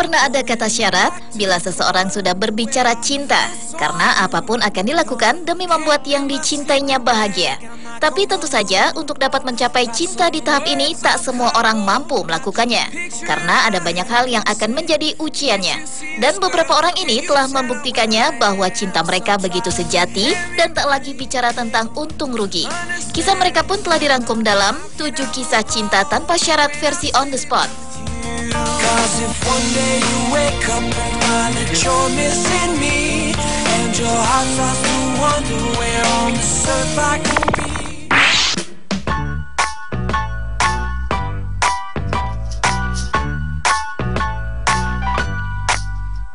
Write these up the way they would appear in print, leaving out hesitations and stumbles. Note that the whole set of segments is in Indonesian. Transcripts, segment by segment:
pernah ada kata syarat bila seseorang sudah berbicara cinta, karena apapun akan dilakukan demi membuat yang dicintainya bahagia. Tapi tentu saja untuk dapat mencapai cinta di tahap ini tak semua orang mampu melakukannya, karena ada banyak hal yang akan menjadi ujiannya. Dan beberapa orang ini telah membuktikannya bahwa cinta mereka begitu sejati dan tak lagi bicara tentang untung rugi. Kisah mereka pun telah dirangkum dalam 7 kisah cinta tanpa syarat versi on the spot. Cause if one day you wake up and find that you're missing me, and your heart starts to wonder where on this earth I can be.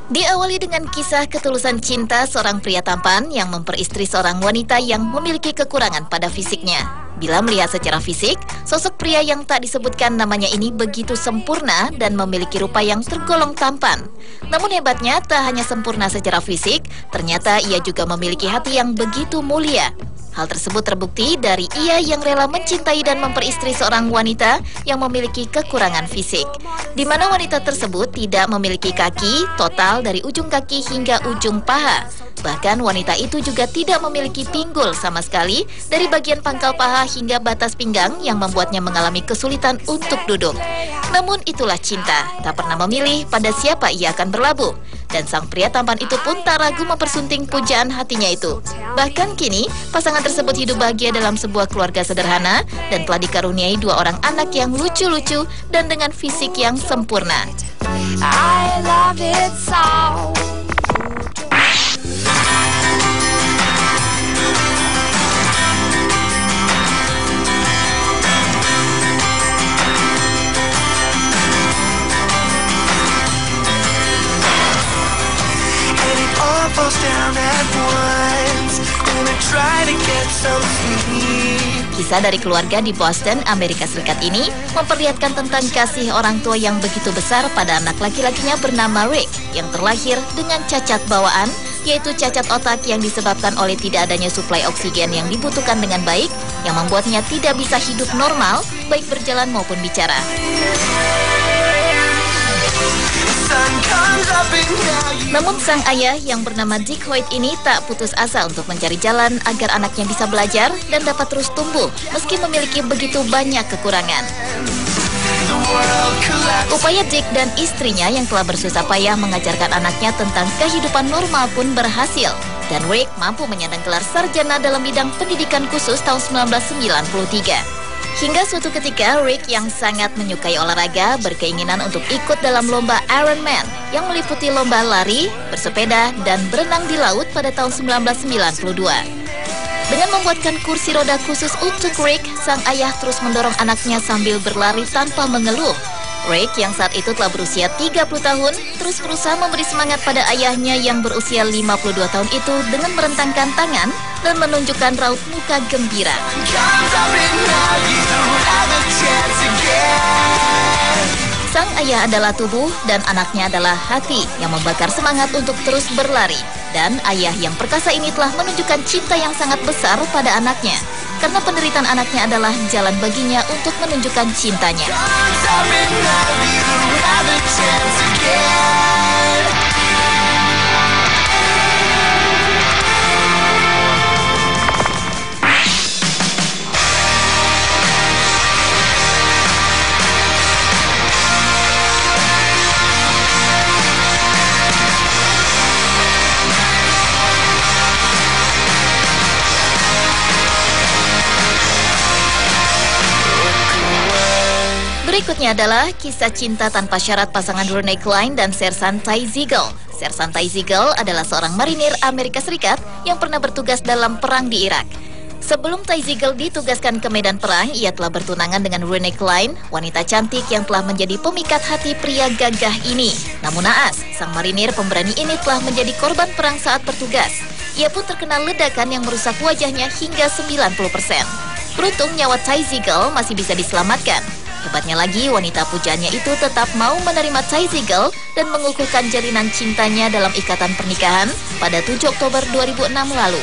Diawali dengan kisah ketulusan cinta seorang pria tampan yang memperistri seorang wanita yang memiliki kekurangan pada fisiknya. Bila melihat secara fisik, sosok pria yang tak disebutkan namanya ini begitu sempurna dan memiliki rupa yang tergolong tampan. Namun hebatnya, tak hanya sempurna secara fisik, ternyata ia juga memiliki hati yang begitu mulia. Hal tersebut terbukti dari ia yang rela mencintai dan memperistri seorang wanita yang memiliki kekurangan fisik, di mana wanita tersebut tidak memiliki kaki total dari ujung kaki hingga ujung paha. Bahkan wanita itu juga tidak memiliki pinggul sama sekali dari bagian pangkal paha hingga batas pinggang yang membuatnya mengalami kesulitan untuk duduk. Namun itulah cinta, tak pernah memilih pada siapa ia akan berlabuh. Dan sang pria tampan itu pun tak ragu mempersunting pujaan hatinya itu. Bahkan kini, pasangan tersebut hidup bahagia dalam sebuah keluarga sederhana dan telah dikaruniai 2 orang anak yang lucu-lucu dan dengan fisik yang sempurna. I love it so. Kisah dari keluarga di Boston, Amerika Serikat ini memperlihatkan tentang kasih orang tua yang begitu besar pada anak laki-lakinya bernama Rick yang terlahir dengan cacat bawaan, yaitu cacat otak yang disebabkan oleh tidak adanya suplai oksigen yang dibutuhkan dengan baik, yang membuatnya tidak bisa hidup normal, baik berjalan maupun bicara. Namun sang ayah yang bernama Dick Hoyt ini tak putus asa untuk mencari jalan agar anaknya bisa belajar dan dapat terus tumbuh meski memiliki begitu banyak kekurangan. Upaya Dick dan istrinya yang telah bersusah payah mengajarkan anaknya tentang kehidupan normal pun berhasil, dan Rick mampu menyandang gelar sarjana dalam bidang pendidikan khusus tahun 1993. Hingga suatu ketika, Rick yang sangat menyukai olahraga berkeinginan untuk ikut dalam lomba Ironman yang meliputi lomba lari, bersepeda, dan berenang di laut pada tahun 1992. Dengan membuatkan kursi roda khusus untuk Rick, sang ayah terus mendorong anaknya sambil berlari tanpa mengeluh. Rick yang saat itu telah berusia 30 tahun terus berusaha memberi semangat pada ayahnya yang berusia 52 tahun itu dengan merentangkan tangan dan menunjukkan raut muka gembira. Sang ayah adalah tubuh dan anaknya adalah hati yang membakar semangat untuk terus berlari. Dan ayah yang perkasa ini telah menunjukkan cinta yang sangat besar pada anaknya, karena penderitaan anaknya adalah jalan baginya untuk menunjukkan cintanya. Berikutnya adalah kisah cinta tanpa syarat pasangan Renee Klein dan Sersan Ty Ziegel. Sersan Ty Ziegel adalah seorang marinir Amerika Serikat yang pernah bertugas dalam perang di Irak. Sebelum Ty Ziegel ditugaskan ke medan perang, ia telah bertunangan dengan Renee Klein, wanita cantik yang telah menjadi pemikat hati pria gagah ini. Namun naas, sang marinir pemberani ini telah menjadi korban perang saat bertugas. Ia pun terkena ledakan yang merusak wajahnya hingga 90%. Beruntung nyawa Ty Ziegel masih bisa diselamatkan. Hebatnya lagi, wanita pujaannya itu tetap mau menerima Ty Ziegel dan mengukuhkan jalinan cintanya dalam ikatan pernikahan pada 7 Oktober 2006 lalu.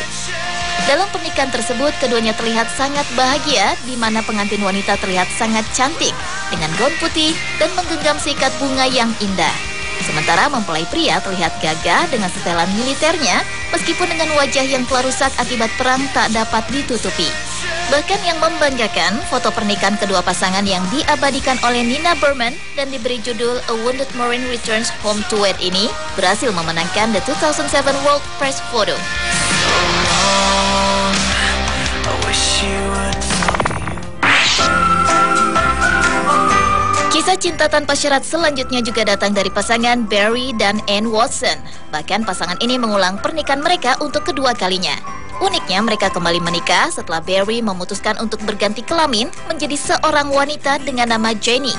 Dalam pernikahan tersebut, keduanya terlihat sangat bahagia, di mana pengantin wanita terlihat sangat cantik dengan gaun putih dan menggenggam seikat bunga yang indah. Sementara mempelai pria terlihat gagah dengan setelan militernya, meskipun dengan wajah yang telah rusak akibat perang tak dapat ditutupi. Bahkan yang membanggakan, foto pernikahan kedua pasangan yang diabadikan oleh Nina Berman dan diberi judul A Wounded Marine Returns Home to Wed ini berhasil memenangkan the 2007 World Press Photo. Kisah cinta tanpa syarat selanjutnya juga datang dari pasangan Barry dan Anne Watson. Bahkan pasangan ini mengulang pernikahan mereka untuk kedua kalinya. Uniknya mereka kembali menikah setelah Barry memutuskan untuk berganti kelamin menjadi seorang wanita dengan nama Jenny.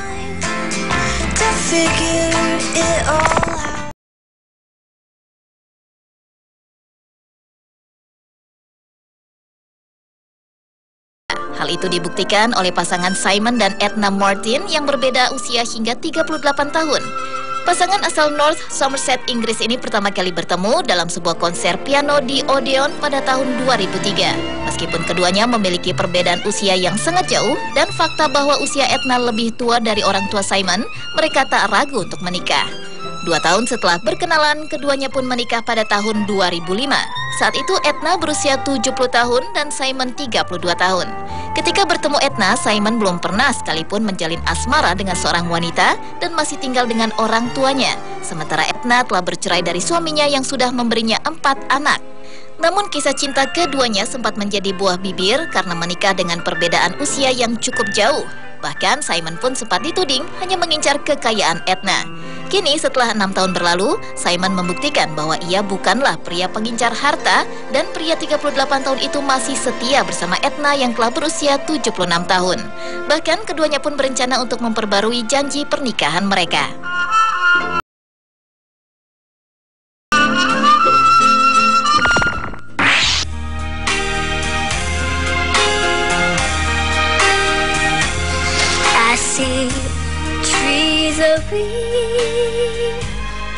Hal itu dibuktikan oleh pasangan Simon dan Edna Martin yang berbeda usia hingga 38 tahun. Pasangan asal North Somerset, Inggris ini pertama kali bertemu dalam sebuah konser piano di Odeon pada tahun 2003. Meskipun keduanya memiliki perbedaan usia yang sangat jauh dan fakta bahwa usia Edna lebih tua dari orang tua Simon, mereka tak ragu untuk menikah. 2 tahun setelah berkenalan, keduanya pun menikah pada tahun 2005. Saat itu Edna berusia 70 tahun dan Simon 32 tahun. Ketika bertemu Edna, Simon belum pernah sekalipun menjalin asmara dengan seorang wanita dan masih tinggal dengan orang tuanya. Sementara Edna telah bercerai dari suaminya yang sudah memberinya 4 anak. Namun kisah cinta keduanya sempat menjadi buah bibir karena menikah dengan perbedaan usia yang cukup jauh. Bahkan Simon pun sempat dituding hanya mengincar kekayaan Edna. Kini setelah 6 tahun berlalu, Simon membuktikan bahwa ia bukanlah pria pengincar harta dan pria 38 tahun itu masih setia bersama Edna yang telah berusia 76 tahun. Bahkan keduanya pun berencana untuk memperbarui janji pernikahan mereka.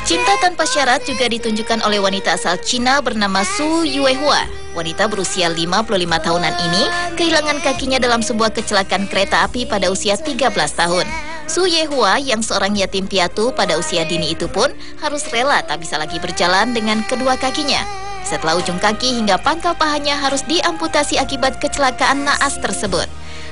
Cinta tanpa syarat juga ditunjukkan oleh wanita asal Cina bernama Su Yuehua. Wanita berusia 55 tahunan ini kehilangan kakinya dalam sebuah kecelakaan kereta api pada usia 13 tahun. Su Yuehua yang seorang yatim piatu pada usia dini itu pun harus rela tak bisa lagi berjalan dengan kedua kakinya. Setelah ujung kaki hingga pangkal pahanya harus diamputasi akibat kecelakaan naas tersebut.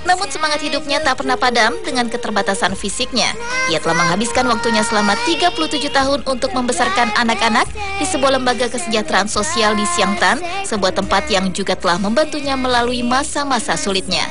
Namun semangat hidupnya tak pernah padam dengan keterbatasan fisiknya. Ia telah menghabiskan waktunya selama 37 tahun untuk membesarkan anak-anak di sebuah lembaga kesejahteraan sosial di Xiangtan, sebuah tempat yang juga telah membantunya melalui masa-masa sulitnya.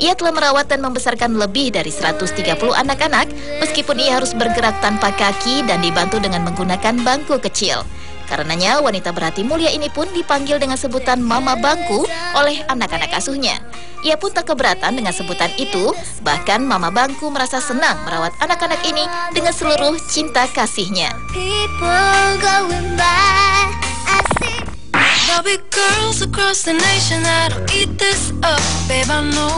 Ia telah merawat dan membesarkan lebih dari 130 anak-anak, meskipun ia harus bergerak tanpa kaki dan dibantu dengan menggunakan bangku kecil. Karenanya, wanita berhati mulia ini pun dipanggil dengan sebutan Mama Bangku oleh anak-anak asuhnya. Ia pun tak keberatan dengan sebutan itu, bahkan Mama Bangku merasa senang merawat anak-anak ini dengan seluruh cinta kasihnya.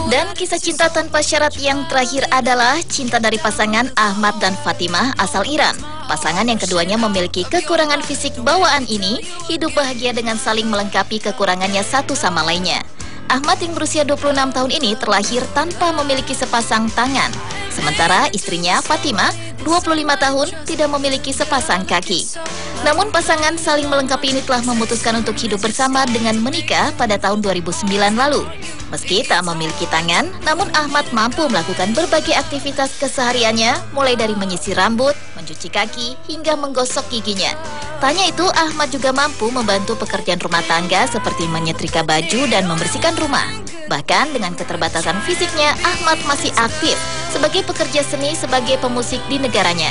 Dan kisah cinta tanpa syarat yang terakhir adalah cinta dari pasangan Ahmad dan Fatimah asal Iran. Pasangan yang keduanya memiliki kekurangan fisik bawaan ini hidup bahagia dengan saling melengkapi kekurangannya satu sama lainnya. Ahmad yang berusia 26 tahun ini terlahir tanpa memiliki sepasang tangan. Sementara istrinya Fatimah 25 tahun tidak memiliki sepasang kaki. Namun pasangan saling melengkapi ini telah memutuskan untuk hidup bersama dengan menikah pada tahun 2009 lalu. Meski tak memiliki tangan, namun Ahmad mampu melakukan berbagai aktivitas kesehariannya, mulai dari menyisir rambut, mencuci kaki, hingga menggosok giginya. Tanya itu, Ahmad juga mampu membantu pekerjaan rumah tangga seperti menyetrika baju dan membersihkan rumah. Bahkan dengan keterbatasan fisiknya, Ahmad masih aktif sebagai pekerja seni sebagai pemusik di negaranya.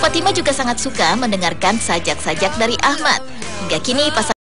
Fatimah juga sangat suka mendengarkan sajak-sajak dari Ahmad. Hingga kini pasangan